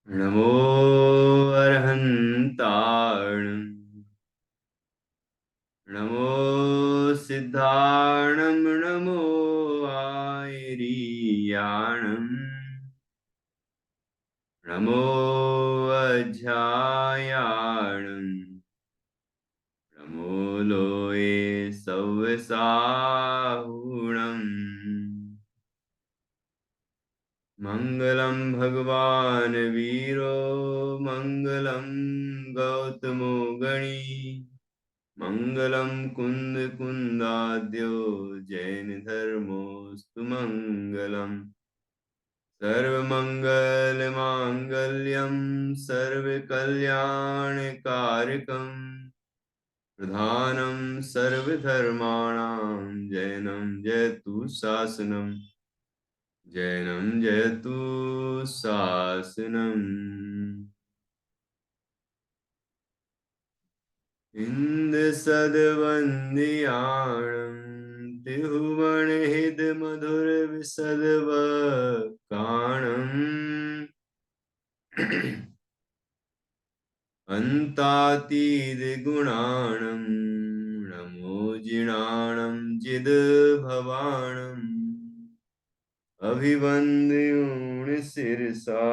नमो अर्हन्ताण। नमो सिद्धाणं। नमो आयरीयाणं। नमो अध्यायाणं। नमो लोये सव्यसाहुणम्। मङ्गलं भगवान् वीरो मङ्गलं गौतमो गणी। मङ्गलं कुन्द कुन्दाद्यो जैन धर्मोऽस्तु मङ्गलम्। सर्वमङ्गलमाङ्गल्यं सर्वकल्याणकारकं प्रधानं सर्वधर्माणां जैनं जयतु शासनम्। जैनं जयतु शासनम्। इंद्रसदवन्द्याणं त्रिभुवनहितमधुरविसदवकाणम् अन्तातीतगुणाणं नमो जिणाणं जिदभवाणम्। अभिवन्द्यों शिरसा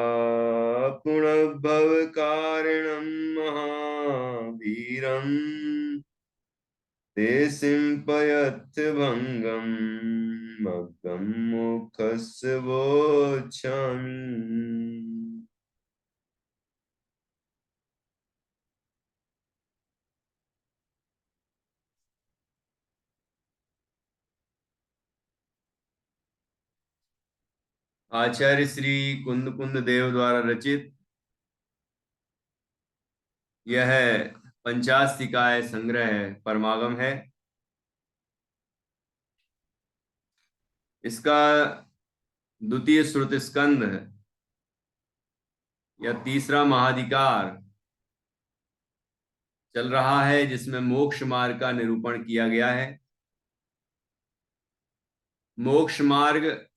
पुनर्भवकारिणं महावीरम्। ते सिम्पयत्यभङ्गं मग्गं मोक्षस्य वोच्छामि। आचार्य श्री कुंद कुंद देव द्वारा रचित यह पंचास्तिकाय संग्रह परमागम है। इसका द्वितीय श्रुत स्कंद या तीसरा महाधिकार चल रहा है, जिसमें मोक्ष मार्ग का निरूपण किया गया है। मोक्ष मार्ग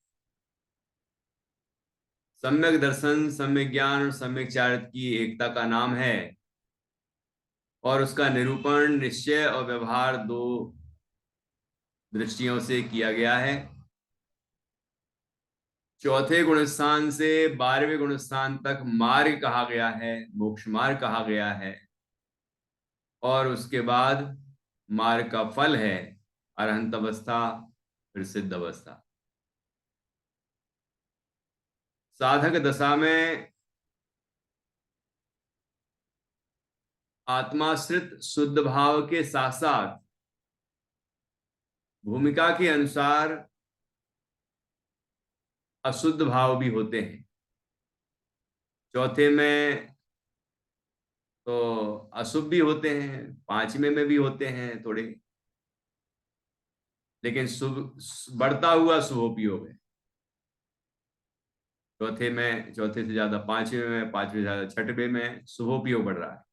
सम्यक दर्शन, सम्यक ज्ञान और सम्यक चारित्र की एकता का नाम है, और उसका निरूपण निश्चय और व्यवहार दो दृष्टियों से किया गया है। चौथे गुणस्थान से 12वें गुणस्थान तक मार्ग कहा गया है, मोक्ष मार्ग कहा गया है, और उसके बाद मार्ग का फल है अरहंत अवस्था, फिर सिद्ध अवस्था। साधक दशा में आत्माश्रित शुद्ध भाव के साथ साथ भूमिका के अनुसार अशुद्ध भाव भी होते हैं। चौथे में तो अशुभ भी होते हैं, पांचवें में भी होते हैं थोड़े, लेकिन शुभ बढ़ता हुआ शुभोपयोग है। चौथे से ज्यादा पांचवें में, पांचवें से ज्यादा छठवें में शुभोपयोग बढ़ रहा है।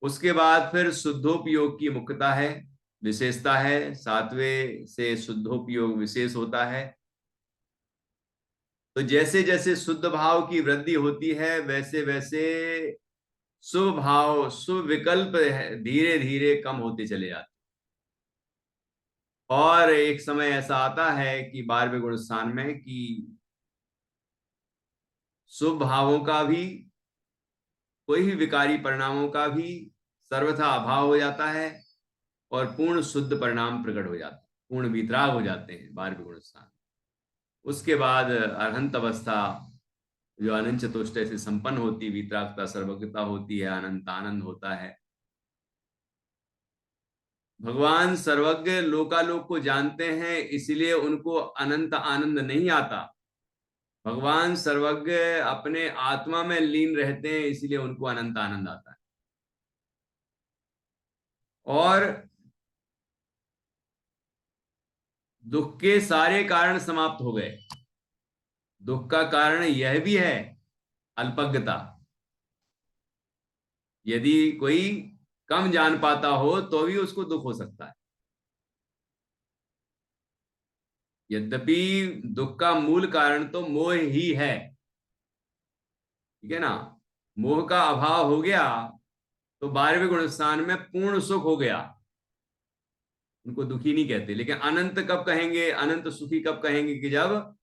उसके बाद फिर शुद्धोपयोग की मुख्यता है, विशेषता है। सातवें से शुद्धोपयोग विशेष होता है। तो जैसे जैसे शुद्ध भाव की वृद्धि होती है, वैसे वैसे शुभ भाव, शुभ विकल्प धीरे धीरे कम होते चले जाते। और एक समय ऐसा आता है कि 12वें गुण स्थान में कि शुभ भावों का भी, कोई भी विकारी परिणामों का भी सर्वथा अभाव हो जाता है, और पूर्ण शुद्ध परिणाम प्रकट हो जाता है, पूर्ण वितराग हो जाते हैं 12वें गुण स्थान। उसके बाद अरहंत अवस्था, जो अनंत चतुष्टय से संपन्न होती, वितरागता, सर्वज्ञता होती है, अनंत आनंद होता है। भगवान सर्वज्ञ लोकालोक को जानते हैं, इसलिए उनको अनंत आनंद नहीं आता। भगवान सर्वज्ञ अपने आत्मा में लीन रहते हैं, इसलिए उनको अनंत आनंद आता है। और दुख के सारे कारण समाप्त हो गए। दुख का कारण यह भी है अल्पज्ञता। यदि कोई कम जान पाता हो तो भी उसको दुख हो सकता है। यद्यपि दुख का मूल कारण तो मोह ही है, ठीक है ना। मोह का अभाव हो गया तो 12वें गुण स्थान में पूर्ण सुख हो गया, उनको दुखी नहीं कहते। लेकिन अनंत कब कहेंगे, अनंत सुखी कब कहेंगे, कि जब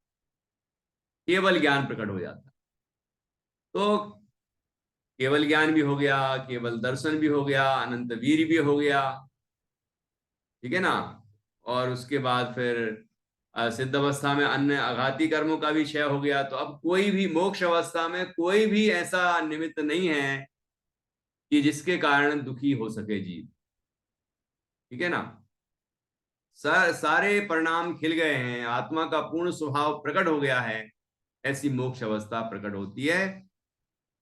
केवल ज्ञान प्रकट हो जाता। तो केवल ज्ञान भी हो गया, केवल दर्शन भी हो गया, अनंत वीर भी हो गया, ठीक है ना। और उसके बाद फिर सिद्ध अवस्था में अन्य आघाती कर्मों का भी क्षय हो गया। तो अब कोई भी मोक्ष अवस्था में कोई भी ऐसा निमित्त नहीं है कि जिसके कारण दुखी हो सके जीव, ठीक है ना। सारे परिणाम खिल गए हैं, आत्मा का पूर्ण स्वभाव प्रकट हो गया है, ऐसी मोक्ष अवस्था प्रकट होती है।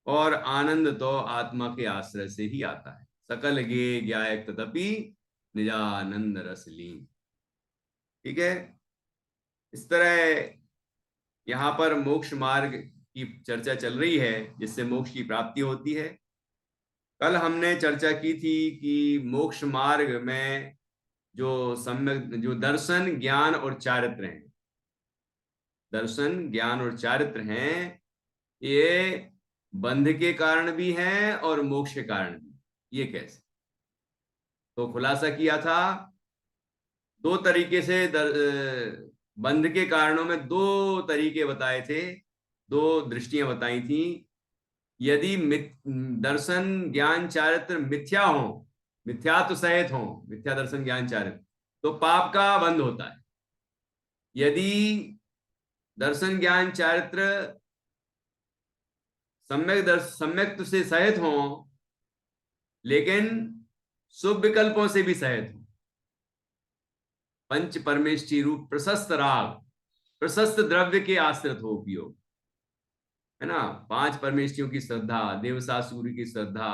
और आनंद तो आत्मा के आश्रय से ही आता है। सकल गे ज्ञायक तदपि निजानंद रस लीन, ठीक है। इस तरह यहाँ पर मोक्ष मार्ग की चर्चा चल रही है, जिससे मोक्ष की प्राप्ति होती है। कल हमने चर्चा की थी कि मोक्ष मार्ग में जो सम्यक, जो दर्शन ज्ञान और चारित्र हैं, दर्शन ज्ञान और चारित्र हैं, ये बंध के कारण भी हैं और मोक्ष के कारण भी। ये कैसे? तो खुलासा किया था, दो तरीके से बंध के कारणों में दो तरीके बताए थे, दो दृष्टियां बताई थी। यदि दर्शन ज्ञान चारित्र मिथ्या हो, मिथ्या तो सहित हो, मिथ्या दर्शन ज्ञान चारित्र, तो पाप का बंध होता है। यदि दर्शन ज्ञान चारित्र सम्यक से सहित हो, लेकिन शुभ विकल्पों से भी सहित हो, पंच परमेष्ठी रूप प्रशस्त राग, प्रशस्त द्रव्य के आश्रित हो उपयोग, है ना। पांच परमेष्ठियों की श्रद्धा, देवसा सूर्य की श्रद्धा,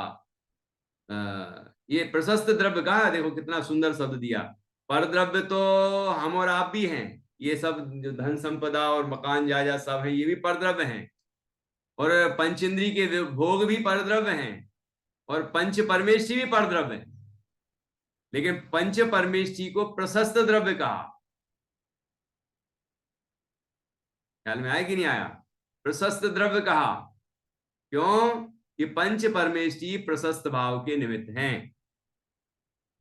ये प्रशस्त द्रव्य कहा, देखो कितना सुंदर शब्द दिया। पर द्रव्य तो हम और आप भी हैं, ये सब जो धन संपदा और मकान जायदाद सब है, ये भी पर द्रव्य हैं। और पंचेंद्री के भोग भी पर द्रव्य हैं, और पंच परमेष्ठी भी पर द्रव्य हैं। लेकिन पंच परमेष्ठी को प्रशस्त द्रव्य कहा, ख्याल में आया कि नहीं आया? प्रशस्त द्रव्य कहा, क्यों? कि पंच परमेष्ठी प्रशस्त भाव के निमित्त हैं।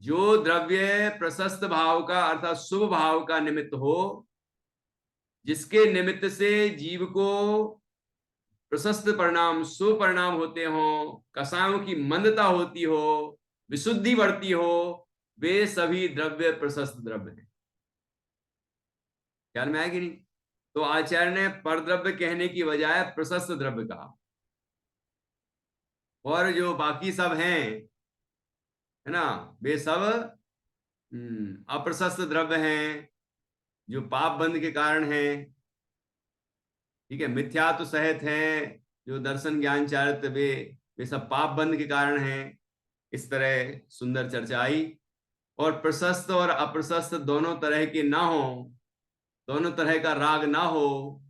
जो द्रव्य प्रशस्त भाव का अर्थात शुभ भाव का निमित्त हो, जिसके निमित्त से जीव को प्रशस्त परिणाम, शुभ परिणाम होते हो, कसायों की मंदता होती हो, विशुद्धि बढ़ती हो, वे सभी द्रव्य प्रशस्त द्रव्य हैं। ख्याल में आएगी नहीं? तो आचार्य ने परद्रव्य कहने की बजाय प्रशस्त द्रव्य कहा। और जो बाकी सब हैं, है ना, वे सब अप्रशस्त द्रव्य हैं, जो पाप बंध के कारण हैं, ठीक है। मिथ्या तो सहित हैं, जो दर्शन ज्ञान चारित्र, वे सब पाप बंध के कारण हैं। इस तरह सुंदर चर्चा आई। और प्रशस्त और अप्रशस्त दोनों तरह के ना हो, दोनों तरह का राग ना हो,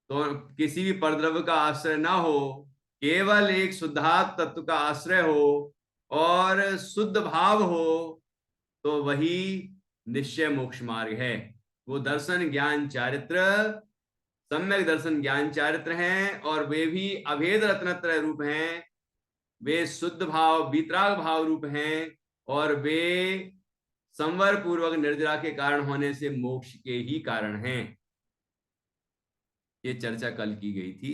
तो किसी भी परद्रव्य का आश्रय ना हो, केवल एक शुद्धात्म तत्व का आश्रय हो और शुद्ध भाव हो, तो वही निश्चय मोक्ष मार्ग है। वो दर्शन ज्ञान चारित्र सम्यक दर्शन ज्ञान चारित्र हैं, और वे भी अभेद रत्नत्रय रूप हैं। वे शुद्ध भाव वीतराग भाव रूप हैं, और वे संवर पूर्वक निर्जरा के कारण होने से मोक्ष के ही कारण हैं। ये चर्चा कल की गई थी,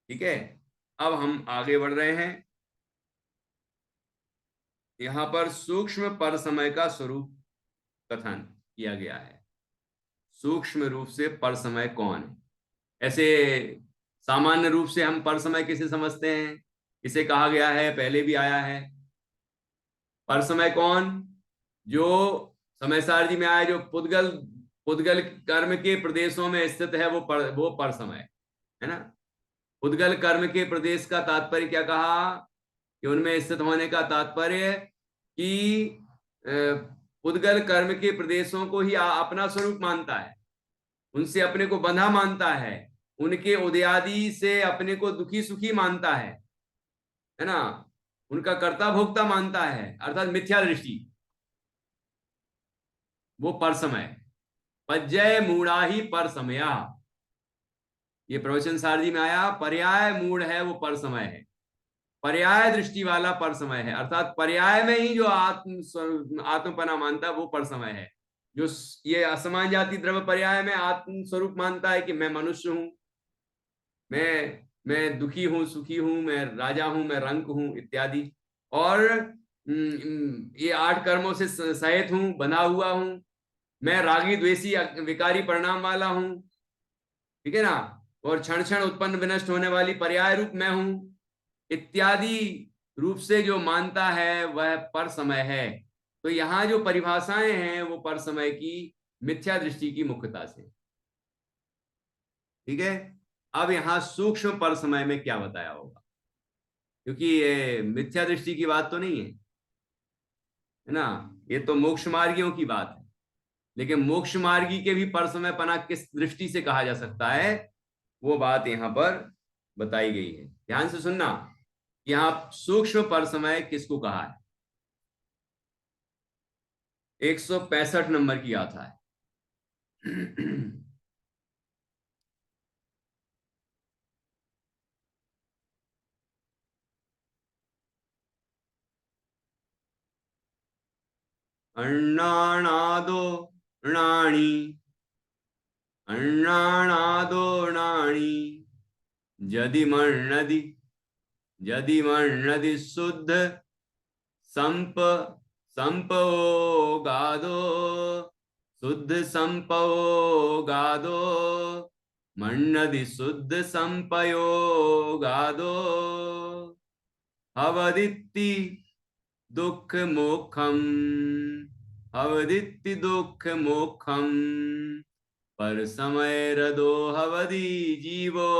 ठीक है। अब हम आगे बढ़ रहे हैं। यहां पर सूक्ष्म पर समय का स्वरूप कथन किया गया है। सूक्ष्म रूप से पर समय कौन है? ऐसे सामान्य रूप से हम पर समय किसे समझते हैं? इसे कहा गया है, पहले भी आया है। पर समय कौन? जो समय सारणी में आया, जो पुद्गल पुद्गल कर्म के प्रदेशों में स्थित है, वो पर समय है ना। पुद्गल कर्म के प्रदेश का तात्पर्य क्या कहा? कि उनमें स्थित होने का तात्पर्य कि पुद्गल कर्म के प्रदेशों को ही अपना स्वरूप मानता है, उनसे अपने को बंधा मानता है, उनके उदयादि से अपने को दुखी सुखी मानता है ना, उनका कर्ता भोक्ता मानता है, अर्थात मिथ्या दृष्टि, वो पर समय। पज्जय मूढ़ा ही पर समया, ये प्रवचन सारथी में आया, पर्याय मूढ़ है वो पर समय है, पर्याय दृष्टि वाला पर समय है, अर्थात पर्याय में ही जो आत्मपना मानता है वो पर समय है। जो ये असमान जाति द्रव्य पर्याय में आत्म स्वरूप मानता है कि मैं मनुष्य हूं, मैं दुखी हूं, सुखी हूं, मैं राजा हूं, मैं रंक हूं इत्यादि, और ये 8 कर्मों से सहित हूं, बना हुआ हूं, मैं रागी द्वेषी विकारी परिणाम वाला हूं, ठीक है ना, और क्षण क्षण उत्पन्न विनष्ट होने वाली पर्याय रूप मैं हूं इत्यादि रूप से जो मानता है वह पर समय है। तो यहां जो परिभाषाएं हैं वो पर समय की मिथ्या दृष्टि की मुख्यता से, ठीक है। अब यहां सूक्ष्म पर समय में क्या बताया होगा, क्योंकि ये मिथ्या दृष्टि की बात तो नहीं है ना, ये तो मोक्ष मार्गियों की बात है। लेकिन मोक्ष मार्गी के भी पर समय पना किस दृष्टि से कहा जा सकता है, वो बात यहां पर बताई गई है। ध्यान से सुनना, यहां सूक्ष्म पर समय किसको कहा है। 165 नंबर की गाथा है। अण्णाणादो णाणि, अण्णाणादो णाणि, जदि मण्णदि, यदि मण्णदि शुद्ध संप संपवो शुद्ध संपवो मण्णदि शुद्ध संपयो हवदित्ति दुख मोक्षम, हवदित्ति दुख मोक्षम, पर समय रदो हवदि जीवो,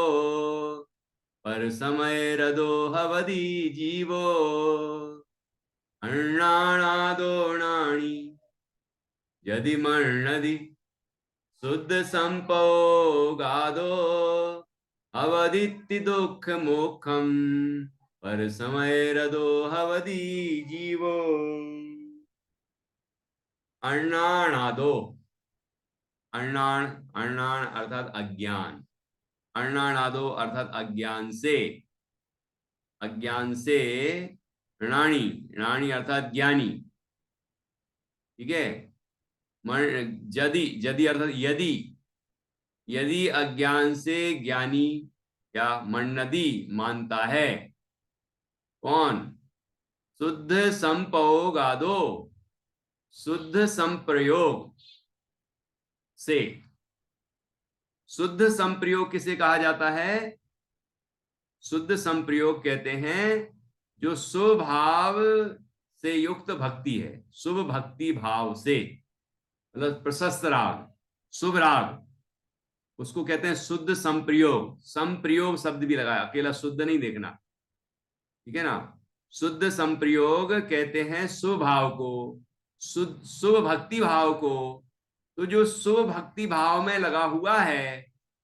पर समय रदो हवदि जीवो, अण्णाणादोणाणि, यदि मण्णदि शुद्ध संपो अवदित्ति दुख मोक्षम, पर समय रदो हवदि जीवो। अण्णाणादो, अण्णाण, अण्णाण अर्थात अज्ञान, अण्णाणादो अर्थात अज्ञान से, अज्ञान से णाणी, णाणी अर्थात ज्ञानी, ठीक है। यदि, यदि अर्थात यदि, यदि अज्ञान से ज्ञानी या मन्नदी मानता है, कौन, शुद्ध संपयोगादो, शुद्ध संप्रयोग से, शुद्ध संप्रयोग किसे कहा जाता है, शुद्ध संप्रयोग कहते हैं जो स्वभाव से युक्त भक्ति है, शुभ भक्ति भाव से, मतलब प्रशस्त राग, शुभ राग, उसको कहते हैं शुद्ध संप्रयोग। संप्रयोग शब्द भी लगाया, अकेला शुद्ध नहीं देखना, ठीक है ना। शुद्ध संप्रयोग कहते हैं शुभ भाव को, शुभ भक्ति भाव को। तो जो शुभ भक्ति भाव में लगा हुआ है,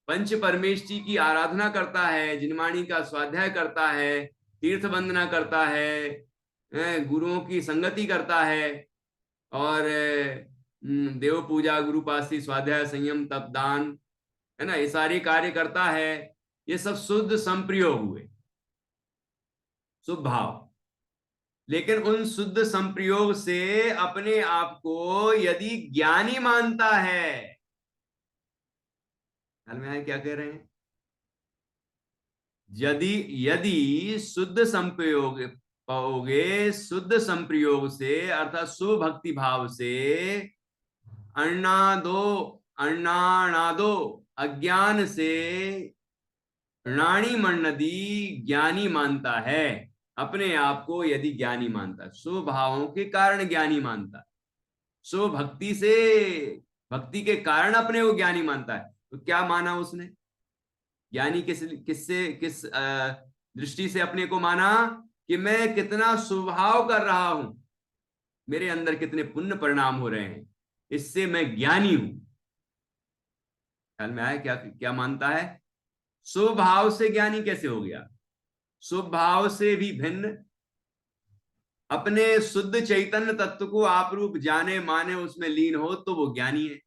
पंच परमेष्ठी की आराधना करता है, जिनवाणी का स्वाध्याय करता है, तीर्थ वंदना करता है, गुरुओं की संगति करता है, और देव पूजा, गुरुपासी, स्वाध्याय, संयम, तप, दान, है ना, ये सारी कार्य करता है, ये सब शुद्ध संप्रयोग हुए, शुभ भाव। लेकिन उन शुद्ध संप्रयोग से अपने आप को यदि ज्ञानी मानता है, ख्याल में आए क्या कह रहे हैं, यदि, यदि शुद्ध संप्रयोग पाओगे, शुद्ध संप्रयोग से अर्थात शुभ भक्ति भाव से, अण्णादो, अण्णाणादो अज्ञान से राणी मन्नदी ज्ञानी मानता है, अपने आप को यदि ज्ञानी मानता है, शुभ भावों के कारण ज्ञानी मानता है, शुभ भक्ति से, भक्ति के कारण अपने को ज्ञानी मानता है, तो क्या माना उसने, ज्ञानी किससे, किस दृष्टि से अपने को माना, कि मैं कितना स्वभाव कर रहा हूं, मेरे अंदर कितने पुण्य परिणाम हो रहे हैं, इससे मैं ज्ञानी हूं। ख्याल में आया क्या क्या मानता है, शुभ भाव से ज्ञानी कैसे हो गया, शुभ भाव से भी भिन्न अपने शुद्ध चैतन्य तत्व को आप रूप जाने माने, उसमें लीन हो तो वो ज्ञानी है,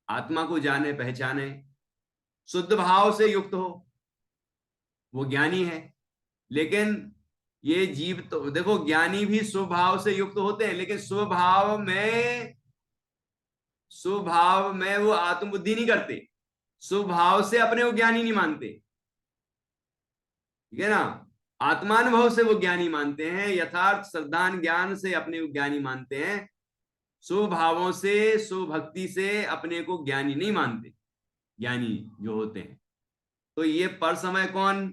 आत्मा को जाने पहचाने, शुद्ध भाव से युक्त हो, वो ज्ञानी है। लेकिन ये जीव तो देखो, ज्ञानी भी स्वभाव से युक्त होते हैं, लेकिन स्वभाव में वो आत्मबुद्धि नहीं करते, स्वभाव से अपने को ज्ञानी नहीं मानते, ठीक है ना। आत्मानुभव से वो ज्ञानी मानते हैं, यथार्थ श्रद्धान ज्ञान से अपने को ज्ञानी मानते हैं। स्वभावों से, स्वभक्ति से अपने को ज्ञानी नहीं मानते, ज्ञानी जो होते हैं। तो ये पर समय कौन,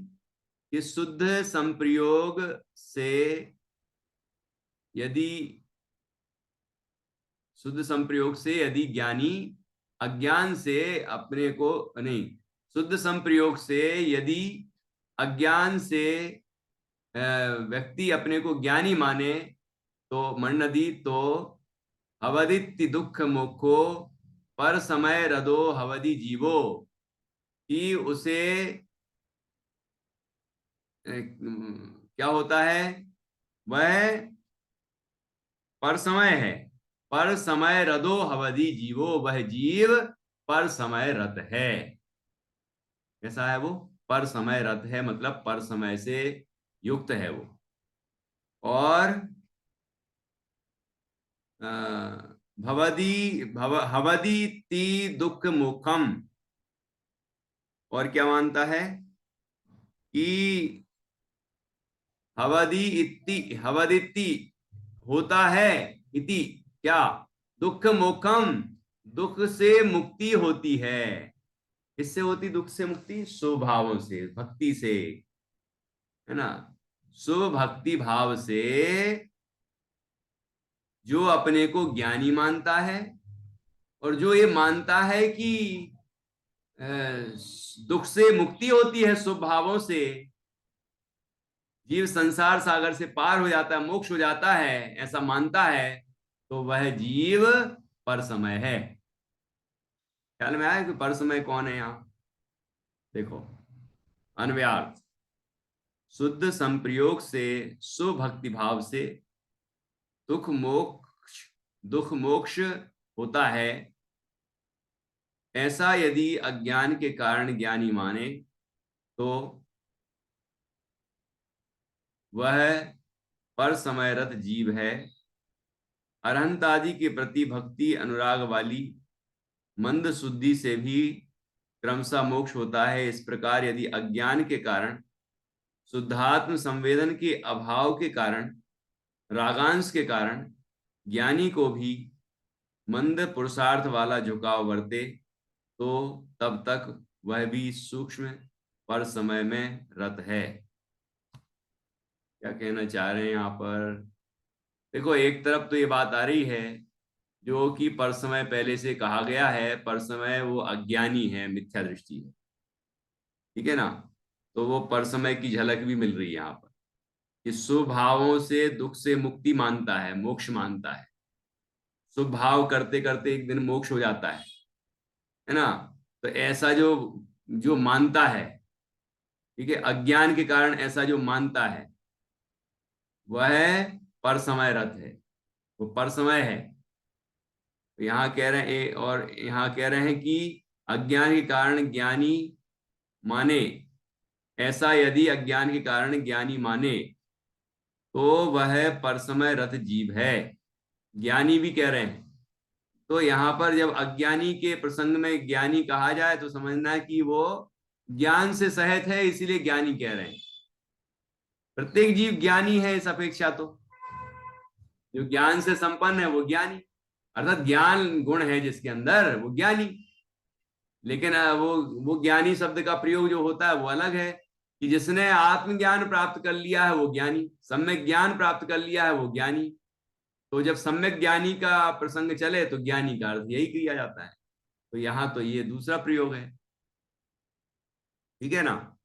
कि शुद्ध संप्रयोग से यदि ज्ञानी अज्ञान से अपने को नहीं, शुद्ध संप्रयोग से यदि अज्ञान से व्यक्ति अपने को ज्ञानी माने, तो मन्नदी तो अवदित्ति दुख मोखो पर समय रदो हवदि जीवो, कि उसे क्या होता है, वह पर समय है, पर समय रदो हवदि जीवो, वह जीव पर समय रत है। कैसा है वो, पर समय रत है, मतलब पर समय से युक्त है वो। और हवदि ती दुख मुखम, और क्या मानता है कि हवदिति होता है, इति क्या, दुख मोखम, दुख से मुक्ति होती है। किससे होती दुख से मुक्ति, स्वभावों से, भक्ति से, है ना। शुभ भक्ति भाव से जो अपने को ज्ञानी मानता है, और जो ये मानता है कि दुख से मुक्ति होती है शुभ भावों से, जीव संसार सागर से पार हो जाता है, मोक्ष हो जाता है, ऐसा मानता है, तो वह जीव पर समय है। ख्याल में आया कि पर समय कौन है यहां, देखो, अन्वयार्थ, शुद्ध संप्रयोग से सुभक्ति भाव से दुख मोक्ष होता है, ऐसा यदि अज्ञान के कारण ज्ञानी माने, तो वह पर समयरत जीव है। अरहंत आदि के प्रति भक्ति अनुराग वाली मंद शुद्धि से भी क्रमशः मोक्ष होता है। इस प्रकार यदि अज्ञान के कारण, शुद्धात्म संवेदन के अभाव के कारण, रागांश के कारण ज्ञानी को भी मंद पुरुषार्थ वाला झुकाव वर्ते, तो तब तक वह भी सूक्ष्म पर समय में रत है। क्या कहना चाह रहे हैं यहाँ पर, देखो, एक तरफ तो ये बात आ रही है जो कि पर समय पहले से कहा गया है, पर समय वो अज्ञानी है, मिथ्या दृष्टि है, ठीक है ना। तो वो पर समय की झलक भी मिल रही है यहाँ पर, कि शुभ भावों से दुख से मुक्ति मानता है, मोक्ष मानता है, शुभ भाव करते करते एक दिन मोक्ष हो जाता है ना। तो ऐसा जो जो मानता है, ठीक है, अज्ञान के कारण ऐसा जो मानता है, वह पर समय रत है, वो पर समय है। तो यहाँ कह रहे हैं, और यहाँ कह रहे हैं कि अज्ञान के कारण ज्ञानी माने, ऐसा यदि अज्ञान के कारण ज्ञानी माने, तो वह पर समय रत जीव है, ज्ञानी भी कह रहे हैं। तो यहाँ पर जब अज्ञानी के प्रसंग में ज्ञानी कहा जाए, तो समझना है कि वो ज्ञान से सहित है, इसीलिए ज्ञानी कह रहे हैं। प्रत्येक जीव ज्ञानी है इस अपेक्षा, तो जो ज्ञान से संपन्न है वो ज्ञानी, अर्थात ज्ञान गुण है जिसके अंदर, वो ज्ञानी। लेकिन वो ज्ञानी शब्द का प्रयोग जो होता है वो अलग है, कि जिसने आत्मज्ञान प्राप्त कर लिया है वो ज्ञानी, सम्यक ज्ञान प्राप्त कर लिया है वो ज्ञानी। तो जब सम्यक ज्ञानी का प्रसंग चले तो ज्ञानी का अर्थ यही किया जाता है। तो यहां तो ये दूसरा प्रयोग है, ठीक है ना।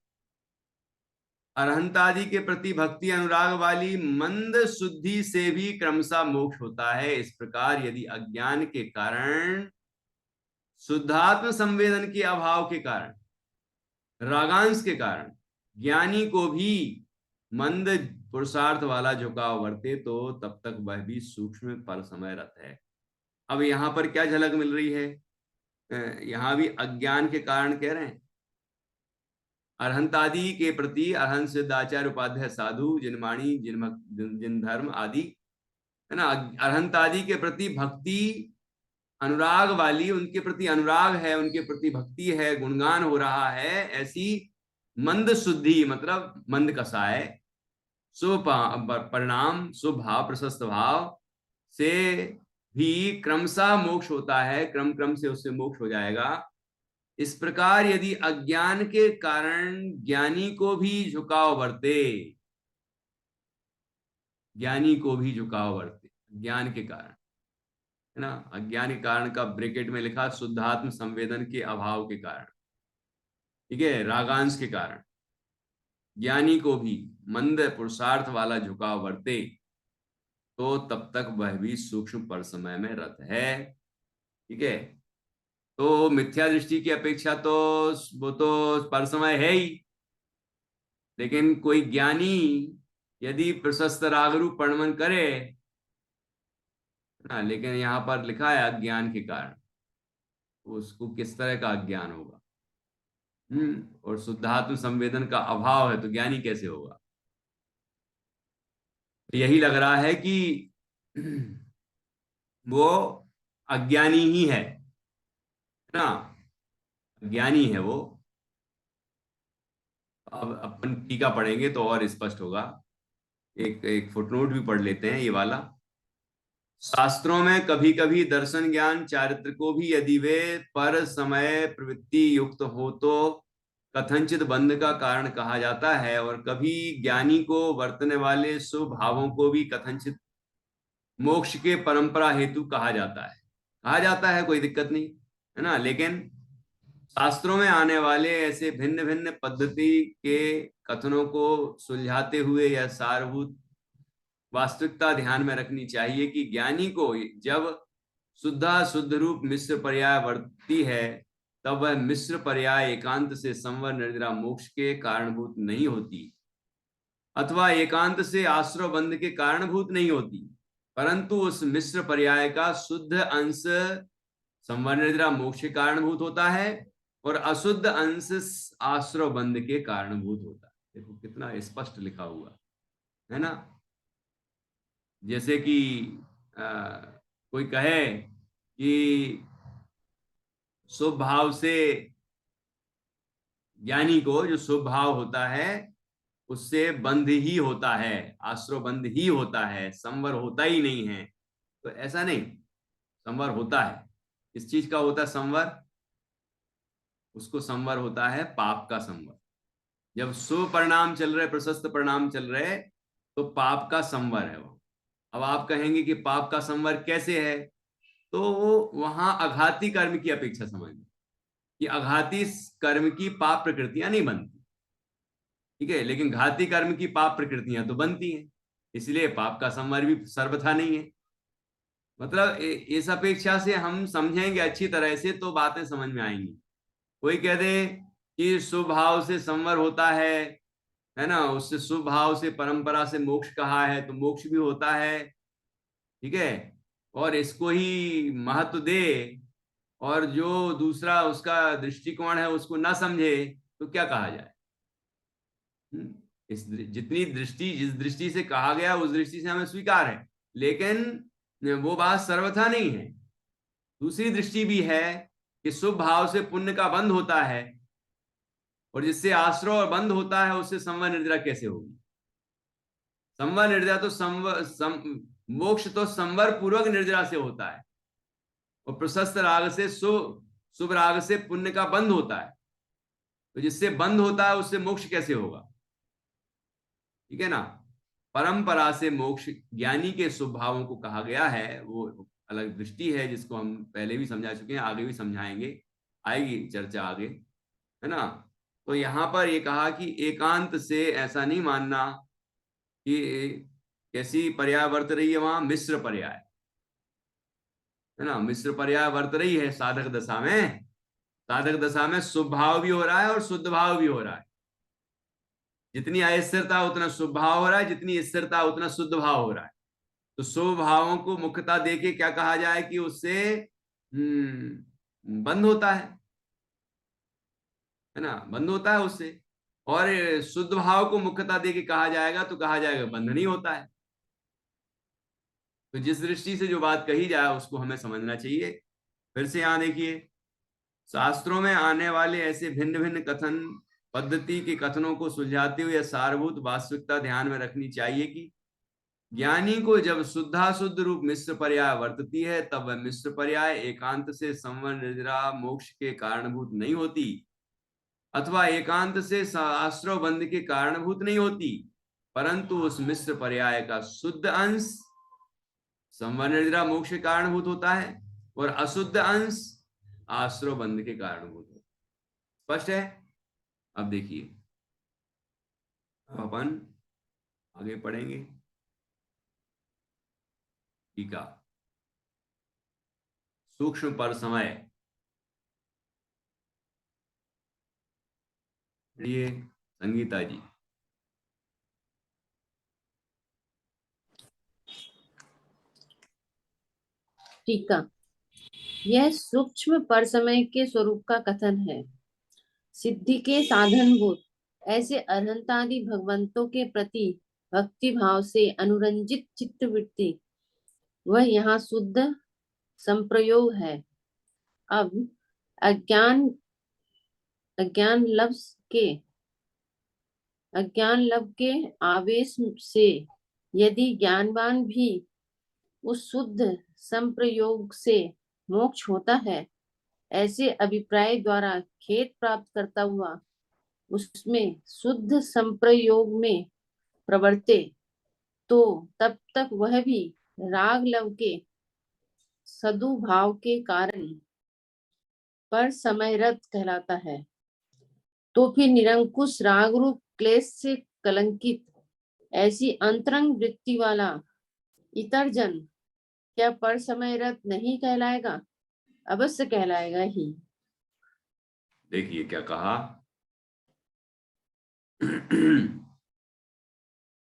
अरहंत आदि के प्रति भक्ति अनुराग वाली मंद शुद्धि से भी क्रमशः मोक्ष होता है। इस प्रकार यदि अज्ञान के कारण, शुद्धात्म संवेदन के अभाव के कारण, रागांश के कारण ज्ञानी को भी मंद पुरुषार्थ वाला झुकाव वर्ते, तो तब तक वह भी सूक्ष्म पर समय रत है। अब यहां पर क्या झलक मिल रही है, यहां भी अज्ञान के कारण कह रहे हैं, अरहंत आदि के प्रति अरहंत सिद्ध आचार्य उपाध्याय साधु जिनवाणी जिन धर्म आदि, है ना, अरहंत आदि के प्रति भक्ति अनुराग वाली, उनके प्रति अनुराग है, उनके प्रति भक्ति है, गुणगान हो रहा है, ऐसी मंद शुद्धि मतलब मंद कसाय शुभ परिणाम, शुभ भाव, प्रशस्त भाव से भी क्रमशः मोक्ष होता है, क्रम क्रम से उससे मोक्ष हो जाएगा। इस प्रकार यदि अज्ञान के कारण ज्ञानी को भी झुकाव बरते, ज्ञानी को भी झुकाव बरते, ज्ञान के कारण, है ना, अज्ञान के कारण का ब्रैकेट में लिखा शुद्धात्म संवेदन के अभाव के कारण, ठीक है, रागांश के कारण ज्ञानी को भी मंद पुरुषार्थ वाला झुकाव बरते, तो तब तक वह भी सूक्ष्म पर समय में रत है, ठीक है। तो मिथ्या दृष्टि की अपेक्षा तो वो तो पर समय है ही, लेकिन कोई ज्ञानी यदि प्रशस्त रागरूप प्रणमन करे ना, लेकिन यहां पर लिखा है अज्ञान के कारण, उसको किस तरह का अज्ञान होगा। और शुद्धात्म संवेदन का अभाव है तो ज्ञानी कैसे होगा। तो यही लग रहा है कि वो अज्ञानी ही है ना, ज्ञानी है वो। अब अपन टीका पढ़ेंगे तो और स्पष्ट होगा। एक एक फुटनोट भी पढ़ लेते हैं ये वाला। शास्त्रों में कभी कभी दर्शन ज्ञान चारित्र को भी यदि वे पर समय प्रवृत्ति युक्त हो तो कथनचित बंध का कारण कहा जाता है, और कभी ज्ञानी को वर्तने वाले शुभ भावों को भी कथनचित मोक्ष के परंपरा हेतु कहा जाता है, कोई दिक्कत नहीं, है ना। लेकिन शास्त्रों में आने वाले ऐसे भिन्न भिन्न पद्धति के कथनों को सुलझाते हुए यह सारभूत वास्तविकता ध्यान में रखनी चाहिए कि ज्ञानी को जब शुद्ध रूप मिश्र पर्याय वर्तती है, तब वह मिश्र पर्याय एकांत से संवर निर्जरा मोक्ष के कारणभूत नहीं होती, अथवा एकांत से आश्रय बंध के कारणभूत नहीं होती, परंतु उस मिश्र पर्याय का शुद्ध अंश संवर निर्जरा मोक्ष के कारणभूत होता है और अशुद्ध अंश आश्रय बंध के कारणभूत होता है। देखो कितना स्पष्ट लिखा हुआ है ना। जैसे कि कोई कहे कि शुभ भाव से ज्ञानी को जो शुभ भाव होता है उससे बंध ही होता है, आश्रय बंध ही होता है, संवर होता ही नहीं है। तो ऐसा नहीं, संवर होता है। इस चीज का होता है संवर, उसको संवर होता है पाप का संवर। जब शुभ परिणाम चल रहे, प्रशस्त परिणाम चल रहे, तो पाप का संवर है वो। अब आप कहेंगे कि पाप का संवर कैसे है, तो वहां आघाती कर्म की अपेक्षा समझिए कि आघाती कर्म की पाप प्रकृतियां नहीं बनती, ठीक है, लेकिन घाती कर्म की पाप प्रकृतियां तो बनती हैं, इसलिए पाप का संवर भी सर्वथा नहीं है। मतलब इस अपेक्षा से हम समझेंगे अच्छी तरह से तो बातें समझ में आएंगी। कोई कह दे कि शुभ भाव से संवर होता है ना, उससे शुभ भाव से परंपरा से मोक्ष कहा है, तो मोक्ष भी होता है, ठीक है, और इसको ही महत्व दे, और जो दूसरा उसका दृष्टिकोण है उसको ना समझे, तो क्या कहा जाए। इस जितनी दृष्टि, जिस दृष्टि से कहा गया उस दृष्टि से हमें स्वीकार है, लेकिन वो बात सर्वथा नहीं है। दूसरी दृष्टि भी है कि शुभ भाव से पुण्य का बंध होता है, और जिससे आश्रय और बंध होता है उससे संवर निर्जरा कैसे होगी। संवर निर्जरा तो मोक्ष तो संवर पूर्वक निर्जरा से होता है, और प्रशस्त राग से शुभ राग से पुण्य का बंध होता है, तो जिससे बंध होता है उससे मोक्ष कैसे होगा, ठीक है ना। परंपरा से मोक्ष ज्ञानी के शुभ भावों को कहा गया है, वो अलग दृष्टि है जिसको हम पहले भी समझा चुके हैं, आगे भी समझाएंगे, आएगी चर्चा आगे, है ना। तो यहां पर ये कहा कि एकांत से ऐसा नहीं मानना कि कैसी पर्याय वर्त रही है वहां, मिश्र पर्याय, है ना, मिश्र पर्याय वर्त रही है साधक दशा में। साधक दशा में शुभ भाव भी हो रहा है और शुद्ध भाव भी हो रहा है। जितनी अस्थिरता उतना शुभ भाव हो रहा है, जितनी स्थिरता उतना शुद्ध भाव हो रहा है। तो शुभ भावों को मुख्यता देके क्या कहा जाए कि उससे बंद होता है ना, बंद होता है उससे। और शुद्ध भाव को मुख्यता देके कहा जाएगा तो कहा जाएगा बंधन ही होता है। तो जिस दृष्टि से जो बात कही जाए उसको हमें समझना चाहिए। फिर से यहां देखिए, शास्त्रों में आने वाले ऐसे भिन्न भिन्न कथन पद्धति के कथनों को सुलझाते हुए सारभूत वास्तविकता ध्यान में रखनी चाहिए कि ज्ञानी को जब शुद्धाशुद्ध रूप मिश्र पर्याय वर्तती है तब वह मिश्र पर्याय एकांत से संवर निद्रा मोक्ष के कारणभूत नहीं होती, अथवा एकांत से आश्रव बंध के कारणभूत नहीं होती, परंतु उस मिश्र पर्याय का शुद्ध अंश संवर निद्रा मोक्ष के कारणभूत होता है और अशुद्ध अंश आश्रव बंध के कारणभूत होता है। स्पष्ट है? अब देखिए, अपन आगे पढ़ेंगे। टीका, सूक्ष्म पर समय, ये संगीता जी। टीका, यह सूक्ष्म पर समय के स्वरूप का कथन है। सिद्धि के साधनभूत ऐसे अरहंतादि भगवंतों के प्रति भक्ति भाव से अनुरंजित चित्तवृत्ति वह यहाँ शुद्ध संप्रयोग है। अब अज्ञान लव के आवेश से यदि ज्ञानवान भी उस शुद्ध संप्रयोग से मोक्ष होता है, ऐसे अभिप्राय द्वारा खेद प्राप्त करता हुआ उसमें शुद्ध संप्रयोग में प्रवर्ते, तो तब तक वह भी राग लव के सदुभाव के कारण पर समयरत कहलाता है। तो फिर निरंकुश राग रूप क्लेश से कलंकित ऐसी अंतरंग वृत्ति वाला इतर जन क्या पर समयरत नहीं कहलाएगा? अवश्य कहलाएगा ही। देखिए क्या कहा,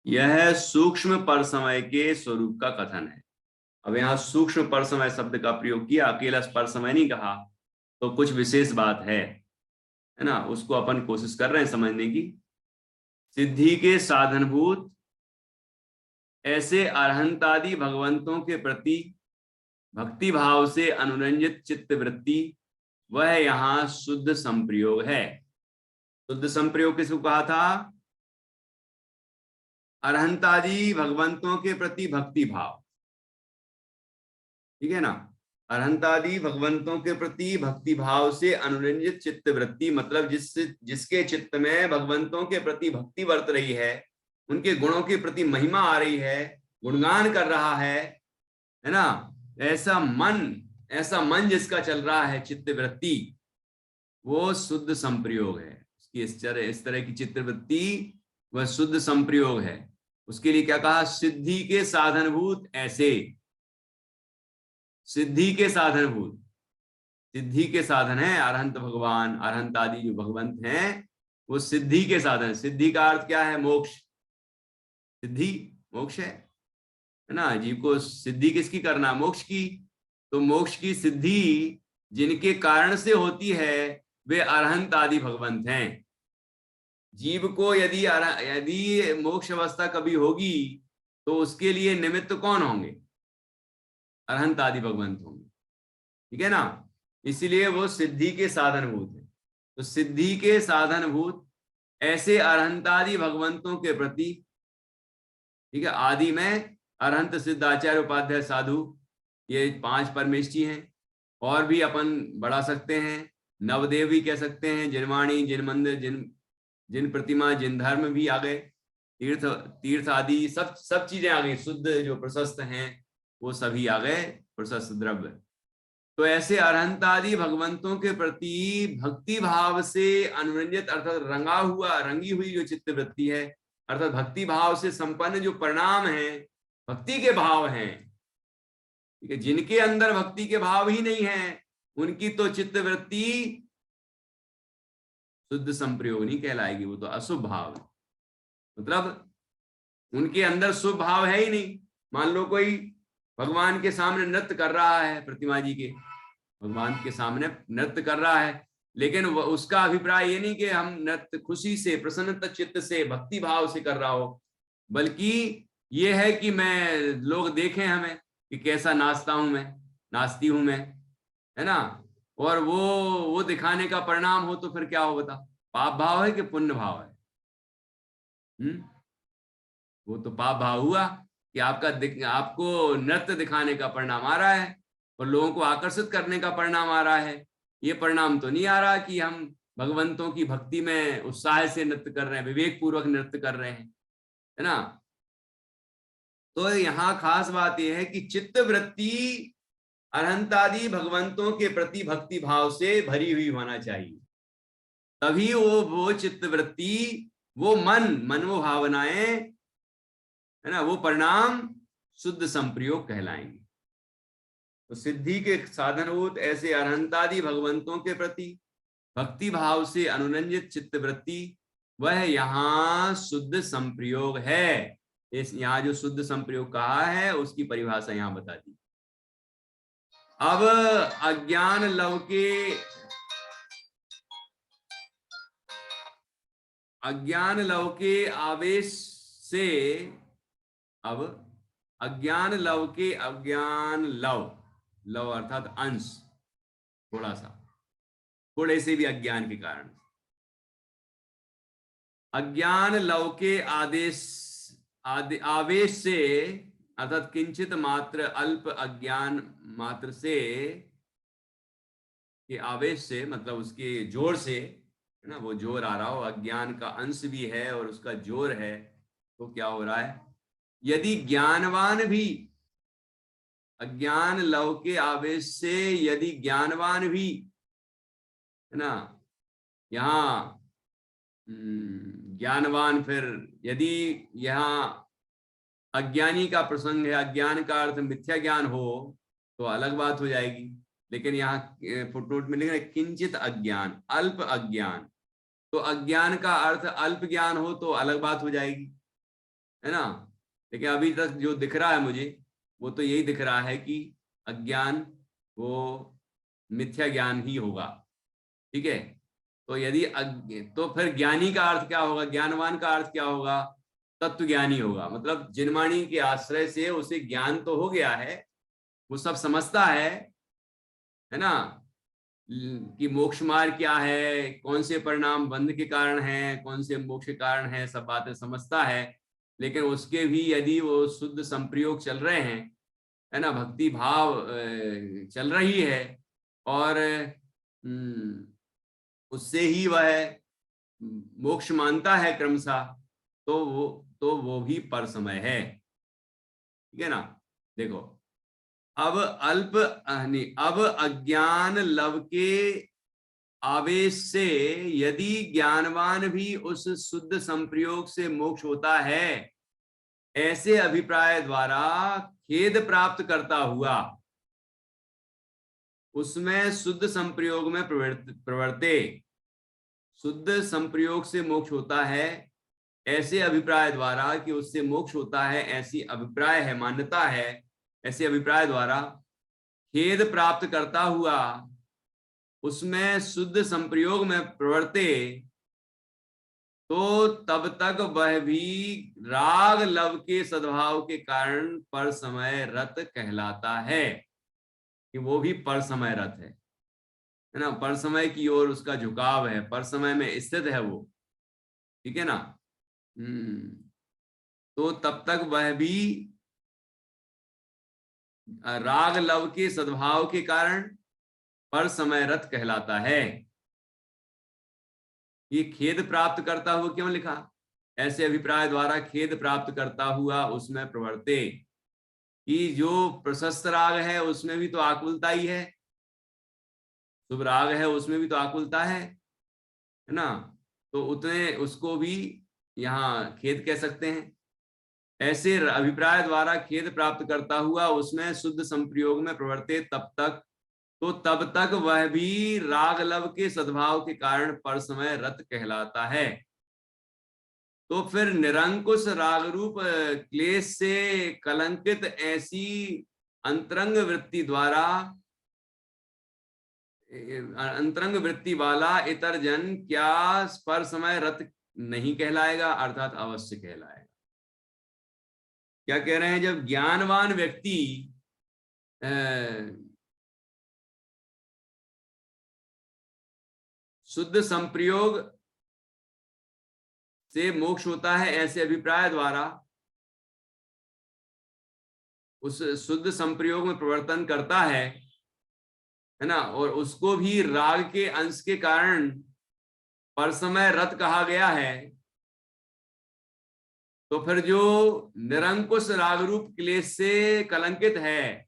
यह सूक्ष्म पर समय के स्वरूप का कथन है। अब यहाँ सूक्ष्म पर समय शब्द का प्रयोग किया, अकेला पर समय नहीं कहा, तो कुछ विशेष बात है ना, उसको अपन कोशिश कर रहे हैं समझने की। सिद्धि के साधनभूत ऐसे अरहंतादि भगवंतों के प्रति भक्ति भाव से अनुरंजित चित्त वृत्ति वह यहाँ शुद्ध संप्रयोग है। शुद्ध संप्रयोग किसको कहा था? अरहंतादि भगवंतों के प्रति भक्ति भाव, ठीक है ना। अरहंतादि भगवंतों के प्रति भक्ति भाव से अनुरंजित चित्त वृत्ति, मतलब जिसके चित्त में भगवंतों के प्रति भक्ति वर्त रही है, उनके गुणों के प्रति महिमा आ रही है, गुणगान कर रहा है ना, ऐसा मन जिसका चल रहा है, चित्त वृत्ति, वो शुद्ध संप्रयोग है। उसकी इस तरह की चित्त वृत्ति वह शुद्ध संप्रयोग है। उसके लिए क्या कहा? सिद्धि के साधनभूत ऐसे, सिद्धि के साधनभूत, सिद्धि के साधन है अरहंत भगवान, अरहंत आदि जो भगवंत हैं वो सिद्धि के साधन। सिद्धि का अर्थ क्या है? मोक्ष। सिद्धि मोक्ष है ना। जीव को सिद्धि किसकी करना? मोक्ष की। तो मोक्ष की सिद्धि जिनके कारण से होती है वे अरहंत आदि भगवंत हैं। जीव को यदि मोक्ष अवस्था कभी होगी तो उसके लिए निमित्त कौन होंगे? अरहंत आदि भगवंत होंगे, ठीक है ना। इसीलिए वो सिद्धि के साधनभूत है। तो सिद्धि के साधनभूत ऐसे अरहंतादि भगवंतों के प्रति, ठीक है, आदि में अरहंत सिद्ध आचार्य उपाध्याय साधु, ये 5 परमेष्ठी हैं। और भी अपन बढ़ा सकते हैं, नवदेव भी कह सकते हैं, जिनवाणी, जिन मंदिर, जिन प्रतिमा, जिन धर्म भी आ गए, तीर्थ आदि सब चीजें आ गई। शुद्ध जो प्रशस्त हैं वो सभी आ गए, प्रशस्त द्रव्य। तो ऐसे अरहंत आदि भगवंतों के प्रति भक्ति भाव से अनुरंजित अर्थात रंगी हुई जो चित्त वृत्ति है, अर्थात भक्ति भाव से संपन्न जो परिणाम है, भक्ति के भाव हैं, ठीक है, जिनके अंदर भक्ति के भाव ही नहीं है उनकी तो चित्त वृत्ति शुद्ध संप्रयोग नहीं कहलाएगी, वो तो अशुभ भाव है। मतलब उनके अंदर शुभ भाव है ही नहीं। मान लो कोई भगवान के सामने नृत्य कर रहा है, प्रतिमा जी के भगवान के सामने नृत्य कर रहा है, लेकिन उसका अभिप्राय ये नहीं कि हम नृत्य खुशी से, प्रसन्नता चित्त से, भक्ति भाव से कर रहा हो, बल्कि ये है कि मैं, लोग देखें हमें कि कैसा नाचता हूं मैं, नाचती हूं मैं, है ना। और वो दिखाने का परिणाम हो तो फिर क्या हो बता, पाप भाव है कि पुण्य भाव है? वो तो पाप भाव हुआ कि आपको नृत्य दिखाने का परिणाम आ रहा है और लोगों को आकर्षित करने का परिणाम आ रहा है। ये परिणाम तो नहीं आ रहा कि हम भगवंतों की भक्ति में उत्साह से नृत्य कर रहे हैं, विवेक पूर्वक नृत्य कर रहे हैं, है ना। तो यहाँ खास बात यह है कि चित्त वृत्ति अनंतादि भगवंतों के प्रति भक्ति भाव से भरी हुई होना चाहिए, तभी वो चित्त वृत्ति, वो मन वो भावनाएं, है ना, वो परिणाम शुद्ध संप्रयोग कहलाएंगे। तो सिद्धि के साधनभूत ऐसे अनंतादि भगवंतों के प्रति भक्ति भाव से अनुरंजित चित्त वृत्ति, वह यहाँ शुद्ध संप्रयोग है। इस यहाँ जो शुद्ध संप्रयोग कहा है उसकी परिभाषा यहाँ बता दी। अब अज्ञान लव के आवेश से, अब अज्ञान लव अर्थात अंश, थोड़े से भी अज्ञान के कारण, अज्ञान लव के आवेश से अर्थात किंचित मात्र अल्प अज्ञान मात्र से के आवेश से, मतलब उसके जोर से, है ना, वो जोर आ रहा हो, अज्ञान का अंश भी है और उसका जोर है, तो क्या हो रहा है, यदि ज्ञानवान भी, अज्ञान लव के आवेश से यदि ज्ञानवान भी, है ना, यहाँ ज्ञानवान, फिर यदि यहाँ अज्ञानी का प्रसंग है, अज्ञान का अर्थ मिथ्या ज्ञान हो तो अलग बात हो जाएगी, लेकिन यहाँ फुटनोट में लिखा है किंचित अज्ञान, अल्प अज्ञान, तो अज्ञान का अर्थ अल्प ज्ञान हो तो अलग बात हो जाएगी, है ना। लेकिन अभी तक जो दिख रहा है मुझे, वो तो यही दिख रहा है कि अज्ञान वो मिथ्या ज्ञान ही होगा, ठीक है। तो यदि तो फिर ज्ञानी का अर्थ क्या होगा, ज्ञानवान का अर्थ क्या होगा, तत्व ज्ञानी होगा, मतलब जिनवाणी के आश्रय से उसे ज्ञान तो हो गया है, वो सब समझता है ना, कि मोक्ष मार्ग क्या है, कौन से परिणाम बंध के कारण है, कौन से मोक्ष के कारण है, सब बातें समझता है। लेकिन उसके भी यदि वो शुद्ध संप्रयोग चल रहे हैं, है ना, भक्ति भाव चल रही है, और उससे ही वह मोक्ष मानता है क्रमशः, तो वो भी पर समय है, ठीक है ना। देखो, अब अब अज्ञान लव के आवेश से यदि ज्ञानवान भी उस शुद्ध संप्रयोग से मोक्ष होता है, ऐसे अभिप्राय द्वारा खेद प्राप्त करता हुआ उसमें शुद्ध संप्रयोग में प्रवर्ते, शुद्ध संप्रयोग से मोक्ष होता है ऐसे अभिप्राय द्वारा कि उससे मोक्ष होता है, ऐसी अभिप्राय है, मान्यता है, ऐसे अभिप्राय द्वारा खेद प्राप्त करता हुआ उसमें शुद्ध संप्रयोग में प्रवर्ते, तो तब तक वह भी राग लव के सद्भाव के कारण पर समय रत कहलाता है, कि वो भी पर समय रत है ना, पर समय की ओर उसका झुकाव है, पर समय में स्थित है वो, ठीक है ना। तो तब तक वह भी राग लव के सद्भाव के कारण पर समय रत कहलाता है। ये खेद प्राप्त करता हुआ क्यों लिखा, ऐसे अभिप्राय द्वारा खेद प्राप्त करता हुआ उसमें प्रवर्ते, कि जो प्रशस्त राग है उसमें भी तो आकुलता ही है, शुभ राग है उसमें भी तो आकुलता है ना, तो उतने उसको भी यहाँ खेद कह सकते हैं। ऐसे अभिप्राय द्वारा खेद प्राप्त करता हुआ उसमें शुद्ध संप्रयोग में प्रवर्ते तब तक वह भी राग लव के सद्भाव के कारण पर समय रत कहलाता है। तो फिर निरंकुश राग रूप क्लेश से कलंकित ऐसी अंतरंग वृत्ति द्वारा अंतरंग वृत्ति वाला इतर जन क्या परसमय रत नहीं कहलाएगा, अर्थात अवश्य कहलाएगा। क्या कह रहे हैं, जब ज्ञानवान व्यक्ति शुद्ध संप्रयोग से मोक्ष होता है ऐसे अभिप्राय द्वारा उस शुद्ध संप्रयोग में प्रवर्तन करता है ना, और उसको भी राग के अंश के कारण परसमय रत कहा गया है, तो फिर जो निरंकुश राग रूप क्लेश से कलंकित है,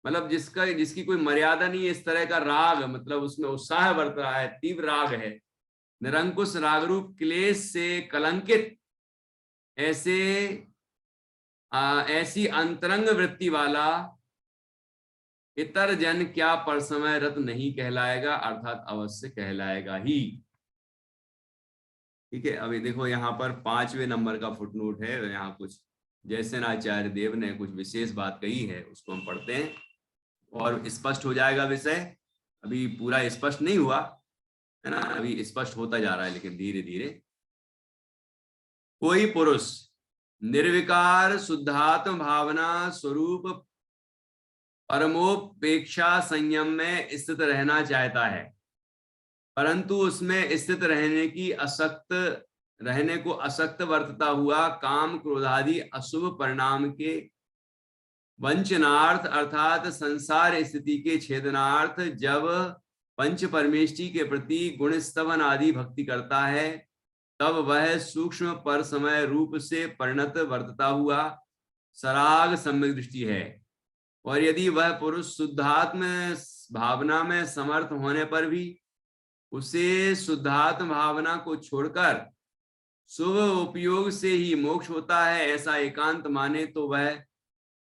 मतलब जिसकी कोई मर्यादा नहीं है, इस तरह का राग, मतलब उसमें उत्साह बरत रहा है, तीव्र राग है, निरंकुश राग रूप क्लेश से कलंकित ऐसी अंतरंग वृत्ति वाला इतर जन क्या परसमय रत नहीं कहलाएगा, अर्थात अवश्य कहलाएगा ही। ठीक है, अभी देखो यहाँ पर 5वें नंबर का फुटनोट है, यहाँ कुछ जयसेनाचार्य देव ने कुछ विशेष बात कही है, उसको हम पढ़ते हैं और स्पष्ट हो जाएगा विषय। अभी पूरा स्पष्ट नहीं हुआ है ना, अभी स्पष्ट होता जा रहा है, लेकिन धीरे धीरे। कोई पुरुष निर्विकार शुद्धात्म भावना स्वरूप परमोपेक्षा संयम में स्थित रहना चाहता है, परंतु उसमें स्थित रहने को असक्त वर्तता हुआ काम क्रोधादि अशुभ परिणाम के वंचनार्थ अर्थात संसार स्थिति के छेदनार्थ जब पंच परमेष्टि के प्रति गुण स्तवन आदि भक्ति करता है, तब वह सूक्ष्म पर समय रूप से परिणत वर्तता हुआ सराग सम्यक दृष्टि है। और यदि वह पुरुष शुद्धात्म भावना में समर्थ होने पर भी उसे शुद्धात्म भावना को छोड़कर शुभ उपयोग से ही मोक्ष होता है ऐसा एकांत माने, तो वह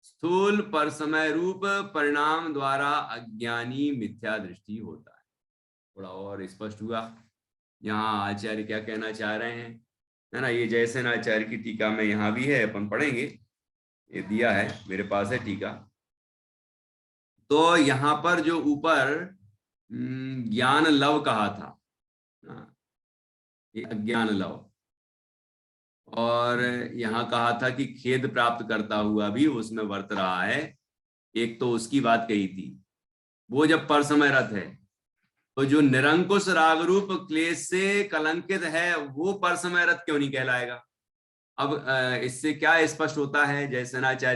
स्थूल पर समय रूप परिणाम द्वारा अज्ञानी मिथ्या दृष्टि होता है। थोड़ा और स्पष्ट हुआ यहाँ आचार्य क्या कहना चाह रहे हैं, है ना। ये जयसेनाचार्य की टीका में यहाँ भी है, अपन पढ़ेंगे, ये दिया है मेरे पास है टीका। तो यहाँ पर जो ऊपर ज्ञान लव कहा था, ये अज्ञान लव, और यहाँ कहा था कि खेद प्राप्त करता हुआ भी उसमें वर्त रहा है, एक तो उसकी बात कही थी। वो जब पर समय रत है तो जो निरंकुश राग रूप क्लेश से कलंकित है वो पर समय रत क्यों नहीं कहलाएगा। अब इससे क्या स्पष्ट होता है, जयसेनाचार्य